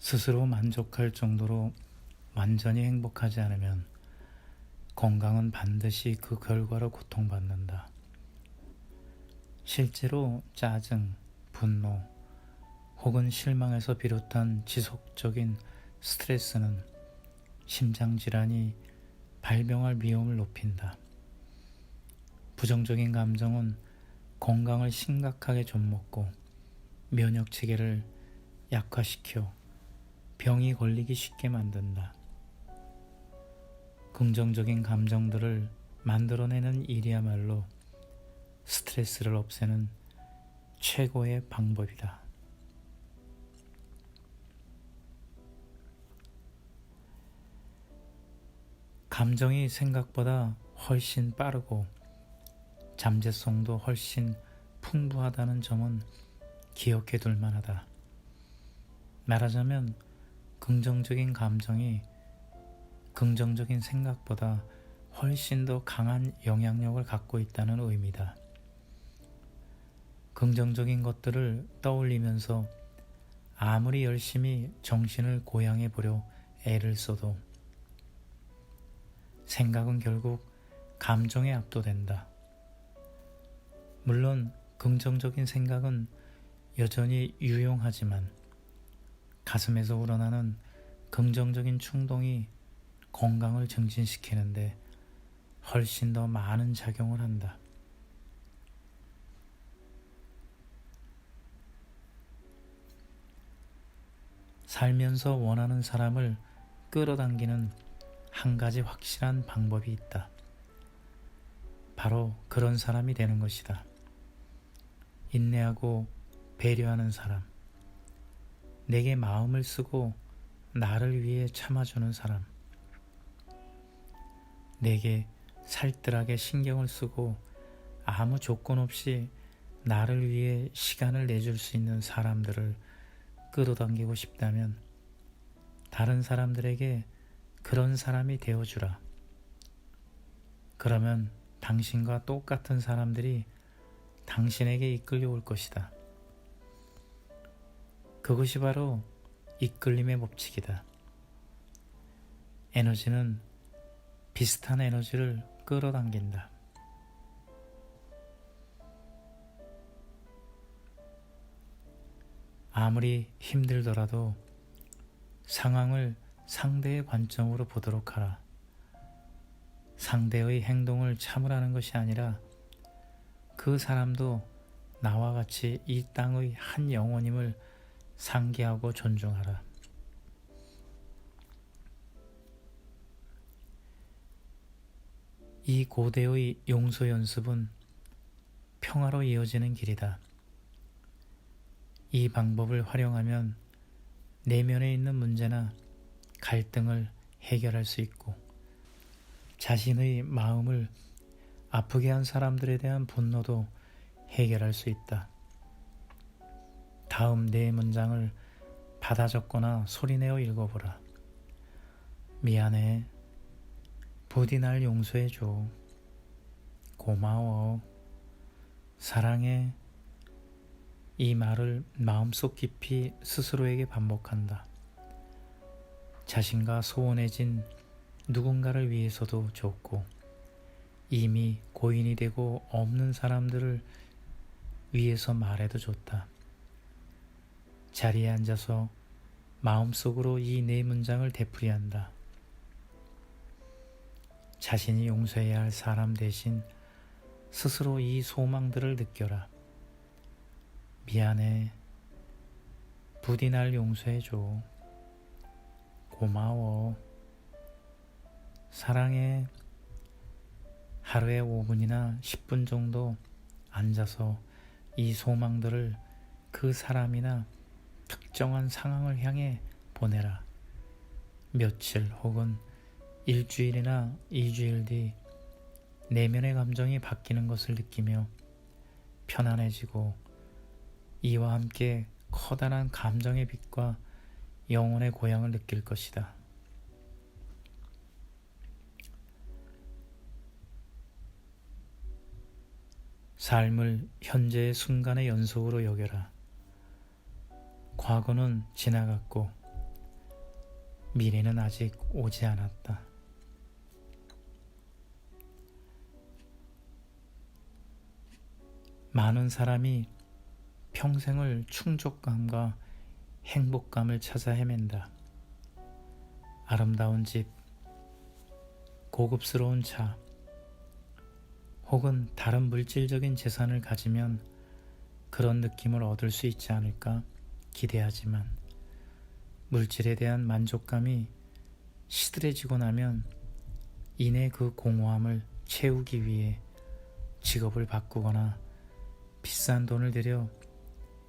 스스로 만족할 정도로 완전히 행복하지 않으면 건강은 반드시 그 결과로 고통받는다. 실제로 짜증, 분노 혹은 실망에서 비롯한 지속적인 스트레스는 심장질환이 발병할 위험을 높인다. 부정적인 감정은 건강을 심각하게 좀먹고 면역체계를 약화시켜 병이 걸리기 쉽게 만든다. 긍정적인 감정들을 만들어내는 일이야말로 스트레스를 없애는 최고의 방법이다. 감정이 생각보다 훨씬 빠르고 잠재성도 훨씬 풍부하다는 점은 기억해 둘 만하다. 말하자면 긍정적인 감정이 긍정적인 생각보다 훨씬 더 강한 영향력을 갖고 있다는 의미다. 긍정적인 것들을 떠올리면서 아무리 열심히 정신을 고양해 보려 애를 써도 생각은 결국 감정에 압도된다. 물론 긍정적인 생각은 여전히 유용하지만 가슴에서 우러나는 긍정적인 충동이 건강을 증진시키는데 훨씬 더 많은 작용을 한다. 살면서 원하는 사람을 끌어당기는 한 가지 확실한 방법이 있다. 바로 그런 사람이 되는 것이다. 인내하고 배려하는 사람, 내게 마음을 쓰고 나를 위해 참아주는 사람, 내게 살뜰하게 신경을 쓰고 아무 조건 없이 나를 위해 시간을 내줄 수 있는 사람들을 끌어당기고 싶다면 다른 사람들에게 그런 사람이 되어주라. 그러면 당신과 똑같은 사람들이 당신에게 이끌려올 것이다. 그것이 바로 이끌림의 법칙이다. 에너지는 비슷한 에너지를 끌어당긴다. 아무리 힘들더라도 상황을 상대의 관점으로 보도록 하라. 상대의 행동을 참으라는 것이 아니라 그 사람도 나와 같이 이 땅의 한 영혼임을 상기하고 존중하라. 이 고대의 용서 연습은 평화로 이어지는 길이다. 이 방법을 활용하면 내면에 있는 문제나 갈등을 해결할 수 있고 자신의 마음을 아프게 한 사람들에 대한 분노도 해결할 수 있다. 다음 네 문장을 받아 적거나 소리내어 읽어보라. 미안해. 부디 날 용서해줘. 고마워. 사랑해. 이 말을 마음속 깊이 스스로에게 반복한다. 자신과 소원해진 누군가를 위해서도 좋고 이미 고인이 되고 없는 사람들을 위해서 말해도 좋다. 자리에 앉아서 마음속으로 이 네 문장을 되풀이한다. 자신이 용서해야 할 사람 대신 스스로 이 소망들을 느껴라. 미안해. 부디 날 용서해줘. 고마워. 사랑해. 하루에 5분이나 10분 정도 앉아서 이 소망들을 그 사람이나 특정한 상황을 향해 보내라. 며칠 혹은 일주일이나 2주일 뒤 내면의 감정이 바뀌는 것을 느끼며 편안해지고 이와 함께 커다란 감정의 빛과 영혼의 고향을 느낄 것이다. 삶을 현재의 순간의 연속으로 여겨라. 과거는 지나갔고 미래는 아직 오지 않았다. 많은 사람이 평생을 충족감과 행복감을 찾아 헤맨다. 아름다운 집, 고급스러운 차, 혹은 다른 물질적인 재산을 가지면 그런 느낌을 얻을 수 있지 않을까 기대하지만 물질에 대한 만족감이 시들해지고 나면 이내 그 공허함을 채우기 위해 직업을 바꾸거나 비싼 돈을 들여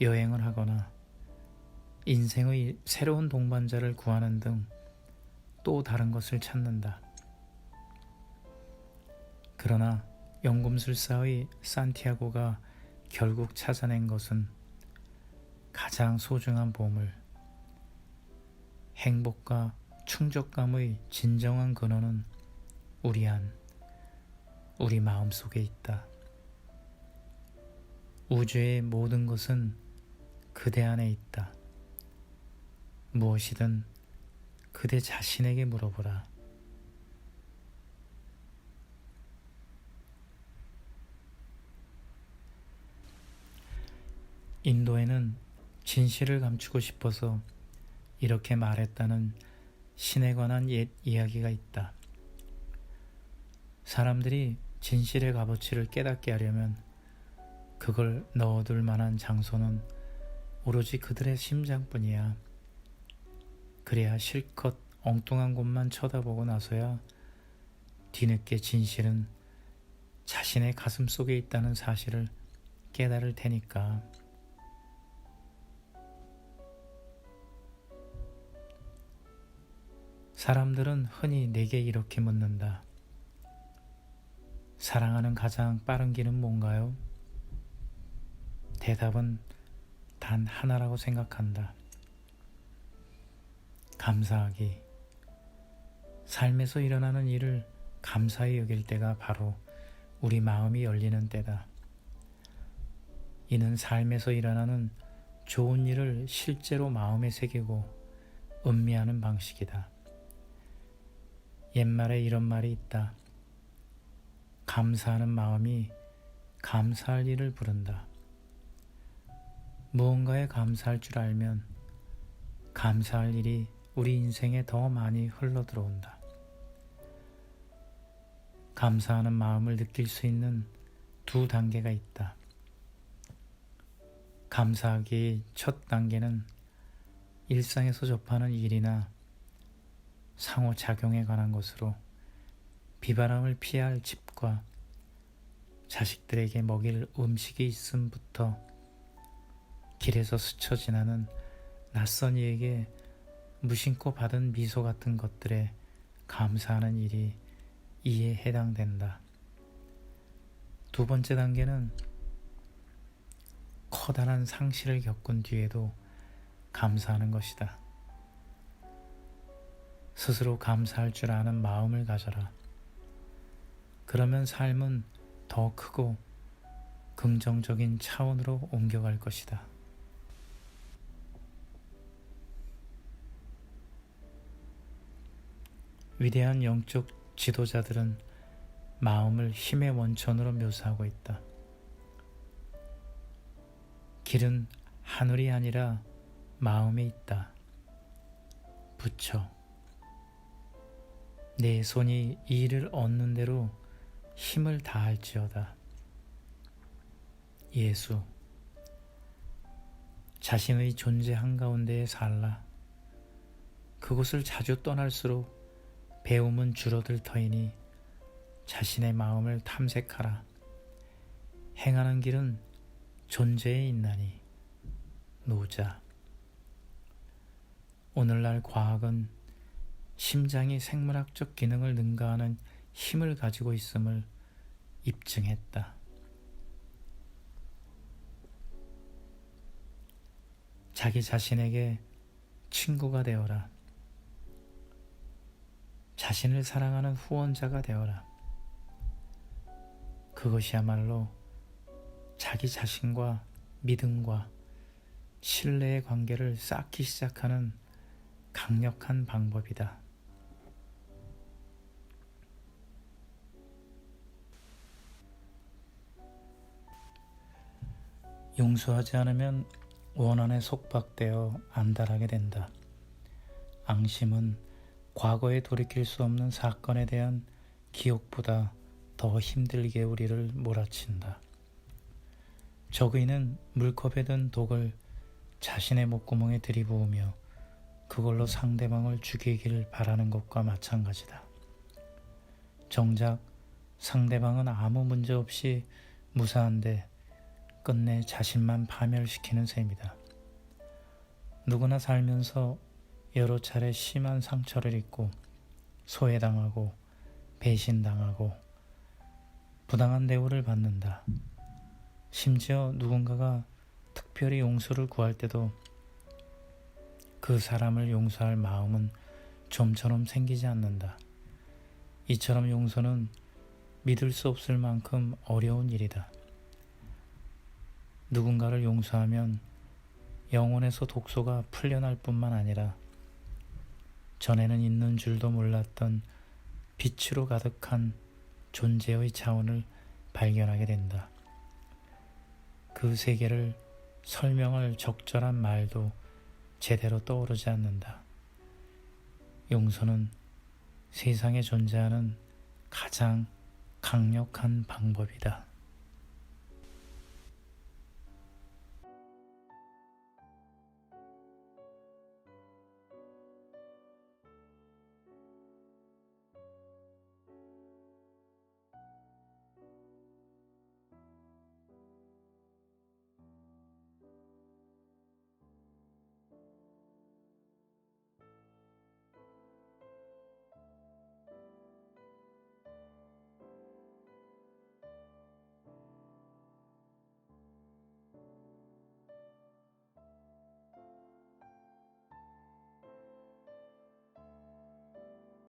여행을 하거나 인생의 새로운 동반자를 구하는 등 또 다른 것을 찾는다. 그러나 연금술사의 산티아고가 결국 찾아낸 것은 가장 소중한 보물, 행복과 충족감의 진정한 근원은 우리 마음 속에 있다. 우주의 모든 것은 그대 안에 있다. 무엇이든 그대 자신에게 물어보라. 인도에는 진실을 감추고 싶어서 이렇게 말했다는 신에 관한 옛 이야기가 있다. 사람들이 진실의 값어치를 깨닫게 하려면 그걸 넣어둘 만한 장소는 오로지 그들의 심장뿐이야. 그래야 실컷 엉뚱한 곳만 쳐다보고 나서야 뒤늦게 진실은 자신의 가슴 속에 있다는 사실을 깨달을 테니까. 사람들은 흔히 내게 이렇게 묻는다. 사랑하는 가장 빠른 길은 뭔가요? 대답은 단 하나라고 생각한다. 감사하기. 삶에서 일어나는 일을 감사히 여길 때가 바로 우리 마음이 열리는 때다. 이는 삶에서 일어나는 좋은 일을 실제로 마음에 새기고 음미하는 방식이다. 옛말에 이런 말이 있다. 감사하는 마음이 감사할 일을 부른다. 무언가에 감사할 줄 알면 감사할 일이 우리 인생에 더 많이 흘러들어온다. 감사하는 마음을 느낄 수 있는 두 단계가 있다. 감사하기의 첫 단계는 일상에서 접하는 일이나 상호작용에 관한 것으로 비바람을 피해야 할 집과 자식들에게 먹일 음식이 있음부터 길에서 스쳐 지나는 낯선 이에게 무심코 받은 미소 같은 것들에 감사하는 일이 이에 해당된다. 두 번째 단계는 커다란 상실을 겪은 뒤에도 감사하는 것이다. 스스로 감사할 줄 아는 마음을 가져라. 그러면 삶은 더 크고 긍정적인 차원으로 옮겨갈 것이다. 위대한 영적 지도자들은 마음을 힘의 원천으로 묘사하고 있다. 길은 하늘이 아니라 마음에 있다. 부처. 내 손이 이 일을 얻는 대로 힘을 다할지어다. 예수. 자신의 존재 한가운데에 살라. 그곳을 자주 떠날수록 배움은 줄어들 터이니 자신의 마음을 탐색하라. 행하는 길은 존재에 있나니. 노자. 오늘날 과학은 심장이 생물학적 기능을 능가하는 힘을 가지고 있음을 입증했다. 자기 자신에게 친구가 되어라. 자신을 사랑하는 후원자가 되어라. 그것이야말로 자기 자신과 믿음과 신뢰의 관계를 쌓기 시작하는 강력한 방법이다. 용서하지 않으면 원한에 속박되어 안달하게 된다. 앙심은 과거에 돌이킬 수 없는 사건에 대한 기억보다 더 힘들게 우리를 몰아친다. 적의는 물컵에 든 독을 자신의 목구멍에 들이부으며 그걸로 상대방을 죽이길 바라는 것과 마찬가지다. 정작 상대방은 아무 문제 없이 무사한데 끝내 자신만 파멸시키는 셈이다. 누구나 살면서 여러 차례 심한 상처를 입고 소외당하고 배신당하고 부당한 대우를 받는다. 심지어 누군가가 특별히 용서를 구할 때도 그 사람을 용서할 마음은 좀처럼 생기지 않는다. 이처럼 용서는 믿을 수 없을 만큼 어려운 일이다. 누군가를 용서하면 영혼에서 독소가 풀려날 뿐만 아니라 전에는 있는 줄도 몰랐던 빛으로 가득한 존재의 차원을 발견하게 된다. 그 세계를 설명할 적절한 말도 제대로 떠오르지 않는다. 용서는 세상에 존재하는 가장 강력한 방법이다.